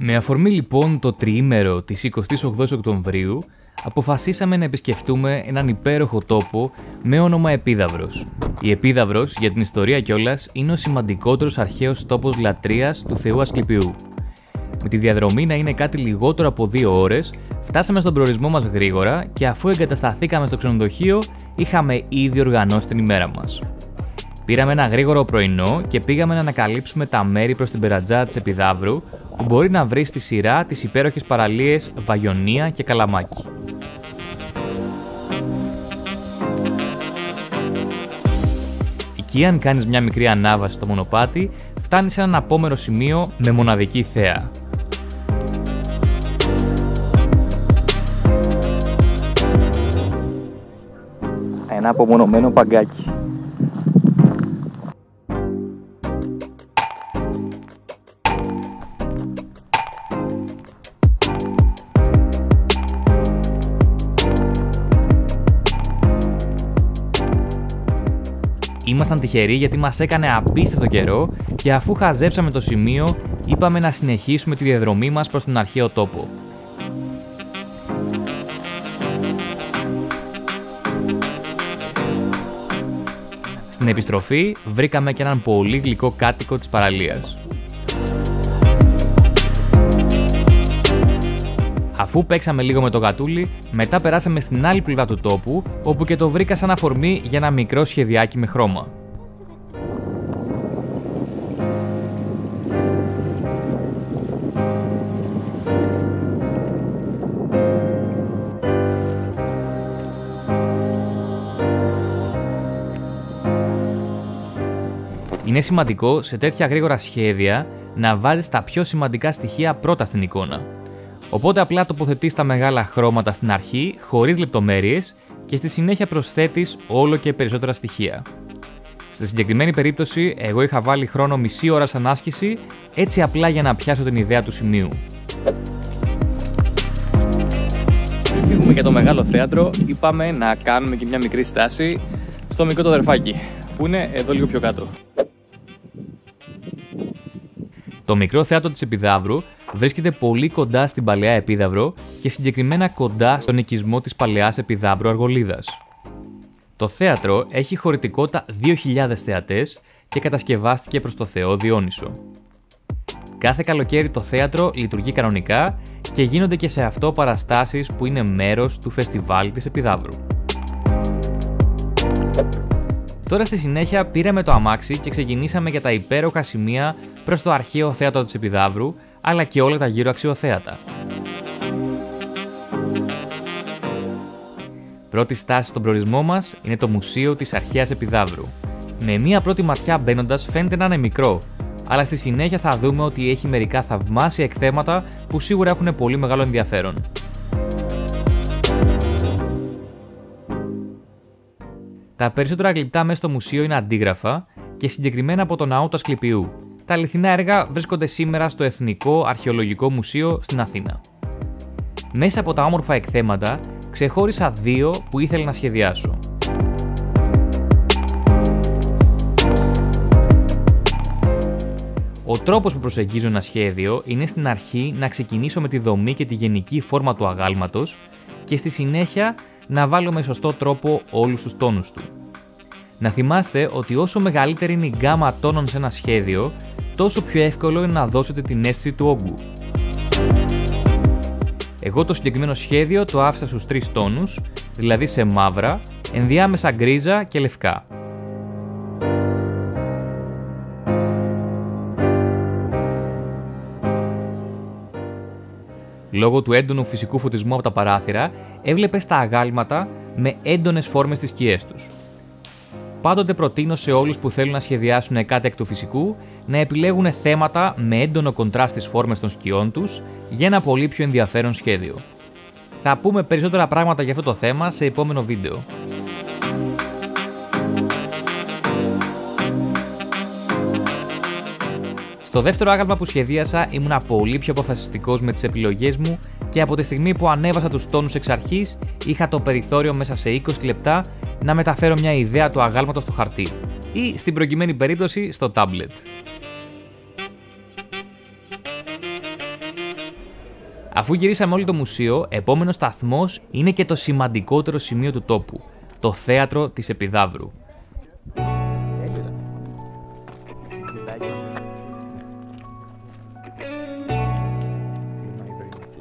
Με αφορμή λοιπόν το τριήμερο της 28ης Οκτωβρίου, αποφασίσαμε να επισκεφτούμε έναν υπέροχο τόπο με όνομα Επίδαυρος. Η Επίδαυρος, για την ιστορία κιόλας, είναι ο σημαντικότερος αρχαίος τόπος λατρείας του Θεού Ασκληπιού. Με τη διαδρομή να είναι κάτι λιγότερο από 2 ώρες, φτάσαμε στον προορισμό μας γρήγορα και αφού εγκατασταθήκαμε στο ξενοδοχείο, είχαμε ήδη οργανώσει την ημέρα μας. Πήραμε ένα γρήγορο πρωινό και πήγαμε να ανακαλύψουμε τα μέρη προς την περατζά της Επιδαύρου, που μπορεί να βρει στη σειρά τις υπέροχες παραλίες Βαγιονία και Καλαμάκι. Εκεί, αν κάνεις μια μικρή ανάβαση στο μονοπάτι, φτάνεις σε έναν απόμερο σημείο με μοναδική θέα. Ένα απομονωμένο παγκάκι. Ήμασταν τυχεροί γιατί μας έκανε απίστευτο καιρό και αφού χαζέψαμε το σημείο, είπαμε να συνεχίσουμε τη διαδρομή μας προς τον αρχαίο τόπο. Στην επιστροφή βρήκαμε και έναν πολύ γλυκό κάτοικο της παραλίας. Αφού παίξαμε λίγο με το γατούλι, μετά περάσαμε στην άλλη πλευρά του τόπου, όπου και το βρήκα σαν αφορμή για ένα μικρό σχεδιάκι με χρώμα. Είναι σημαντικό σε τέτοια γρήγορα σχέδια να βάζεις τα πιο σημαντικά στοιχεία πρώτα στην εικόνα. Οπότε απλά τοποθετείς τα μεγάλα χρώματα στην αρχή, χωρίς λεπτομέρειες, και στη συνέχεια προσθέτεις όλο και περισσότερα στοιχεία. Στη συγκεκριμένη περίπτωση, εγώ είχα βάλει χρόνο μισή ώρα σαν άσκηση, έτσι απλά για να πιάσω την ιδέα του σημείου. Πριν φύγουμε για το μεγάλο θέατρο, είπαμε να κάνουμε και μια μικρή στάση στο μικρό το αδερφάκι, που είναι εδώ λίγο πιο κάτω. Το μικρό θέατρο της Επιδαύρου βρίσκεται πολύ κοντά στην παλαιά Επίδαυρο και συγκεκριμένα κοντά στον οικισμό της παλαιάς Επιδαύρου Αργολίδας. Το θέατρο έχει χωρητικότητα 2.000 θεατές και κατασκευάστηκε προς το Θεό Διόνυσο. Κάθε καλοκαίρι το θέατρο λειτουργεί κανονικά και γίνονται και σε αυτό παραστάσεις που είναι μέρος του φεστιβάλ της Επιδαύρου. Τώρα στη συνέχεια πήραμε το αμάξι και ξεκινήσαμε για τα υπέροχα σημεία προς το αρχαίο θέατρο της Επιδαύρου, αλλά και όλα τα γύρω αξιοθέατα. Πρώτη στάση στον προορισμό μας είναι το Μουσείο της Αρχαίας Επιδαύρου. Με μία πρώτη ματιά μπαίνοντας φαίνεται να είναι μικρό, αλλά στη συνέχεια θα δούμε ότι έχει μερικά θαυμάσια εκθέματα που σίγουρα έχουν πολύ μεγάλο ενδιαφέρον. Τα περισσότερα γλυπτά μέσα στο μουσείο είναι αντίγραφα και συγκεκριμένα από το ναό του Ασκληπιού. Τα αληθινά έργα βρίσκονται σήμερα στο Εθνικό Αρχαιολογικό Μουσείο στην Αθήνα. Μέσα από τα όμορφα εκθέματα ξεχώρισα 2 που ήθελα να σχεδιάσω. Ο τρόπος που προσεγγίζω ένα σχέδιο είναι στην αρχή να ξεκινήσω με τη δομή και τη γενική φόρμα του αγάλματος και στη συνέχεια να βάλω με σωστό τρόπο όλους τους τόνους του. Να θυμάστε ότι όσο μεγαλύτερη είναι η γκάμα τόνων σε ένα σχέδιο, τόσο πιο εύκολο είναι να δώσετε την αίσθηση του όγκου. Εγώ το συγκεκριμένο σχέδιο το άφησα στους 3 τόνους, δηλαδή σε μαύρα, ενδιάμεσα γκρίζα και λευκά. Λόγω του έντονου φυσικού φωτισμού από τα παράθυρα, έβλεπες τα αγάλματα με έντονες φόρμες στις σκιές τους. Πάντοτε προτείνω σε όλους που θέλουν να σχεδιάσουν κάτι εκ του φυσικού να επιλέγουν θέματα με έντονο κοντράστ στις φόρμες των σκιών τους για ένα πολύ πιο ενδιαφέρον σχέδιο. Θα πούμε περισσότερα πράγματα για αυτό το θέμα σε επόμενο βίντεο. Στο δεύτερο άγαλμα που σχεδίασα ήμουν πολύ πιο αποφασιστικός με τις επιλογές μου και από τη στιγμή που ανέβασα τους τόνους εξ αρχής είχα το περιθώριο μέσα σε 20 λεπτά να μεταφέρω μια ιδέα του αγάλματος στο χαρτί ή στην προκειμένη περίπτωση στο τάμπλετ. Αφού γυρίσαμε όλο το μουσείο, επόμενος σταθμός είναι και το σημαντικότερο σημείο του τόπου, το θέατρο της Επιδαύρου.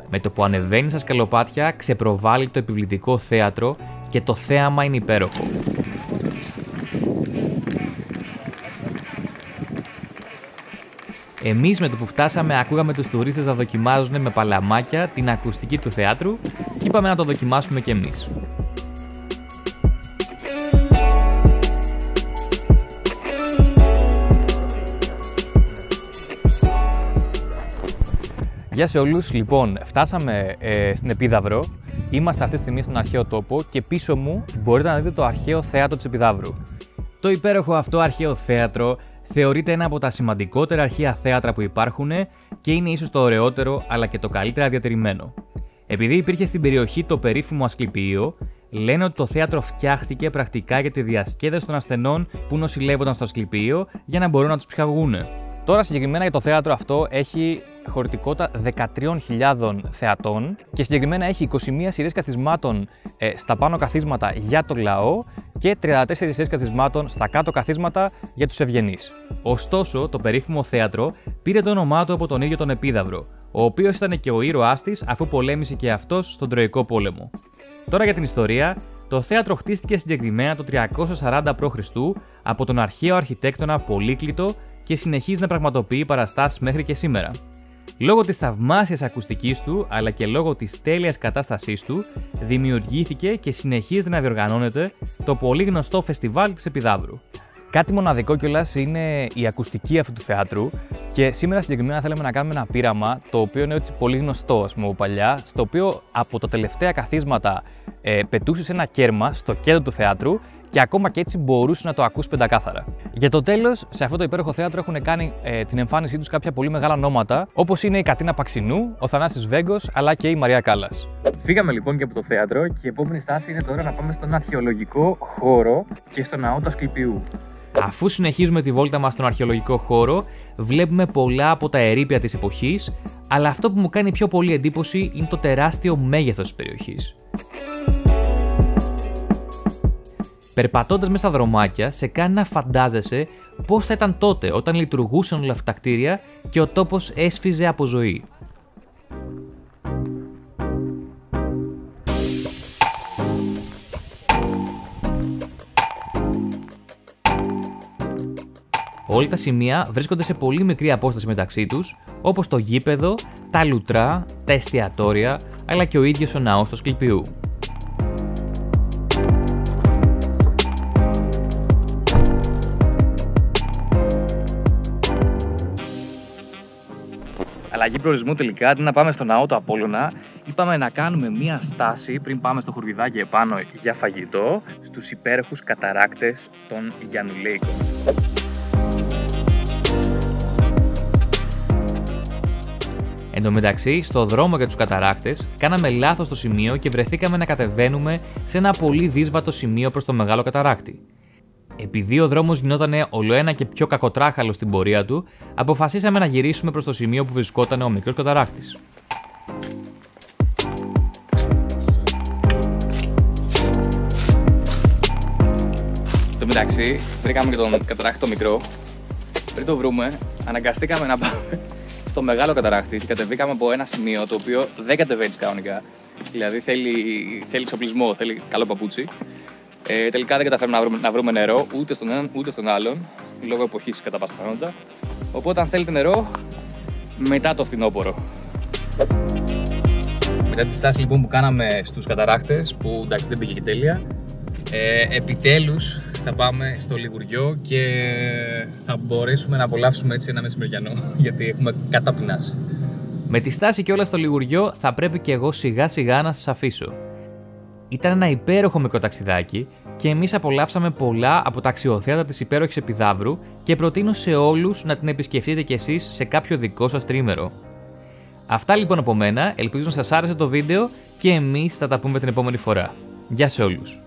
Με το που ανεβαίνει στα σκαλοπάτια, ξεπροβάλλει το επιβλητικό θέατρο και το θέαμα είναι υπέροχο. Εμείς με το που φτάσαμε ακούγαμε τους τουρίστες να δοκιμάζουν με παλαμάκια την ακουστική του θεάτρου και είπαμε να το δοκιμάσουμε κι εμείς. Γεια σε όλους, λοιπόν, φτάσαμε στην Επίδαυρο, είμαστε αυτή τη στιγμή στον αρχαίο τόπο και πίσω μου μπορείτε να δείτε το αρχαίο θέατρο της Επιδαύρου. Το υπέροχο αυτό αρχαίο θέατρο θεωρείται ένα από τα σημαντικότερα αρχαία θέατρα που υπάρχουν και είναι ίσως το ωραιότερο αλλά και το καλύτερα διατηρημένο. Επειδή υπήρχε στην περιοχή το περίφημο Ασκληπείο, λένε ότι το θέατρο φτιάχτηκε πρακτικά για τη διασκέδαση των ασθενών που νοσηλεύονταν στο Ασκληπείο για να μπορούν να τους ψυχαγωγούν. Τώρα συγκεκριμένα για το θέατρο αυτό έχει χωρητικότητα 13.000 θεατών και συγκεκριμένα έχει 21 σειρές καθισμάτων στα πάνω καθίσματα για τον λαό και 34 σειρές καθισμάτων στα κάτω καθίσματα για τους ευγενείς. Ωστόσο, το περίφημο θέατρο πήρε το όνομά του από τον ίδιο τον Επίδαυρο, ο οποίος ήταν και ο ήρωάς της αφού πολέμησε και αυτός στον Τροϊκό πόλεμο. Τώρα για την ιστορία, το θέατρο χτίστηκε συγκεκριμένα το 340 π.Χ. από τον αρχαίο αρχιτέκτονα Πολύκλητο και συνεχίζει να πραγματοποιεί παραστάσεις μέχρι και σήμερα. Λόγω της θαυμάσιας ακουστικής του, αλλά και λόγω της τέλειας κατάστασής του, δημιουργήθηκε και συνεχίζεται να διοργανώνεται το πολύ γνωστό φεστιβάλ της Επιδαύρου. Κάτι μοναδικό κιόλας είναι η ακουστική αυτού του θέατρου και σήμερα συγκεκριμένα θέλουμε να κάνουμε ένα πείραμα το οποίο είναι έτσι πολύ γνωστό από παλιά, στο οποίο από τα τελευταία καθίσματα πετούσες ένα κέρμα στο κέντρο του θεάτρου και ακόμα και έτσι μπορούσε να το ακούσει πεντακάθαρα. Για το τέλος, σε αυτό το υπέροχο θέατρο έχουν κάνει την εμφάνισή τους κάποια πολύ μεγάλα ονόματα, όπως είναι η Κατίνα Παξινού, ο Θανάσης Βέγκος, αλλά και η Μαρία Κάλλας. Φύγαμε λοιπόν και από το θέατρο και η επόμενη στάση είναι τώρα να πάμε στον αρχαιολογικό χώρο και στο ναό του Ασκληπιού. Αφού συνεχίζουμε τη βόλτα μας στον αρχαιολογικό χώρο, βλέπουμε πολλά από τα ερείπια της εποχής, αλλά αυτό που μου κάνει πιο πολύ εντύπωση είναι το τεράστιο μέγεθος της περιοχής. Περπατώντας μέσα στα δρομάκια, σε κάνει να φαντάζεσαι πώς θα ήταν τότε όταν λειτουργούσαν όλα αυτά τα κτίρια και ο τόπος έσφιζε από ζωή. Όλα τα σημεία βρίσκονται σε πολύ μικρή απόσταση μεταξύ τους, όπως το γήπεδο, τα λουτρά, τα εστιατόρια, αλλά και ο ίδιος ο ναός του Ασκληπιού. Αλλαγή προορισμού τελικά, αντί να πάμε στο ναό του Απόλλωνα, είπαμε να κάνουμε μία στάση πριν πάμε στο Χουρβιδάκι επάνω για φαγητό, στους υπέροχους καταράκτες των Γιαννουλέικων. Εν τω μεταξύ, στο δρόμο για τους καταράκτες, κάναμε λάθος στο σημείο και βρεθήκαμε να κατεβαίνουμε σε ένα πολύ δύσβατο σημείο προς το μεγάλο καταράκτη. Επειδή ο δρόμος γινότανε ολοένα και πιο κακοτράχαλος στην πορεία του, αποφασίσαμε να γυρίσουμε προς το σημείο που βρισκόταν ο μικρός καταράκτης. Εν τω μεταξύ, βρήκαμε και τον καταράκτη το μικρό. Πριν το βρούμε, αναγκαστήκαμε να πάμε στο μεγάλο καταράκτη και κατεβήκαμε από ένα σημείο το οποίο δεν κατεβαίνεις κανονικά. Δηλαδή θέλει εξοπλισμό, θέλει καλό παπούτσι. Τελικά δεν καταφέρουμε να βρούμε νερό ούτε στον έναν ούτε στον άλλον, λόγω εποχής κατά πάσα πιθανότητα. Οπότε, αν θέλετε νερό, μετά το φθινόπωρο. Μετά τη στάση λοιπόν που κάναμε στους καταράκτες, που εντάξει δεν πήγε και τέλεια, επιτέλους θα πάμε στο Λιγουριό και θα μπορέσουμε να απολαύσουμε έτσι ένα μεσημεριανό, γιατί έχουμε καταπεινάσει. Με τη στάση και όλα στο Λιγουριό θα πρέπει και εγώ σιγά σιγά να σας αφήσω. Ήταν ένα υπέροχο μικρό ταξιδάκι και εμείς απολαύσαμε πολλά από τα αξιοθέατα της υπέροχης Επιδαύρου και προτείνω σε όλους να την επισκεφτείτε κι εσείς σε κάποιο δικό σας τρίμερο. Αυτά λοιπόν από μένα, ελπίζω να σας άρεσε το βίντεο και εμείς θα τα πούμε την επόμενη φορά. Γεια σε όλους!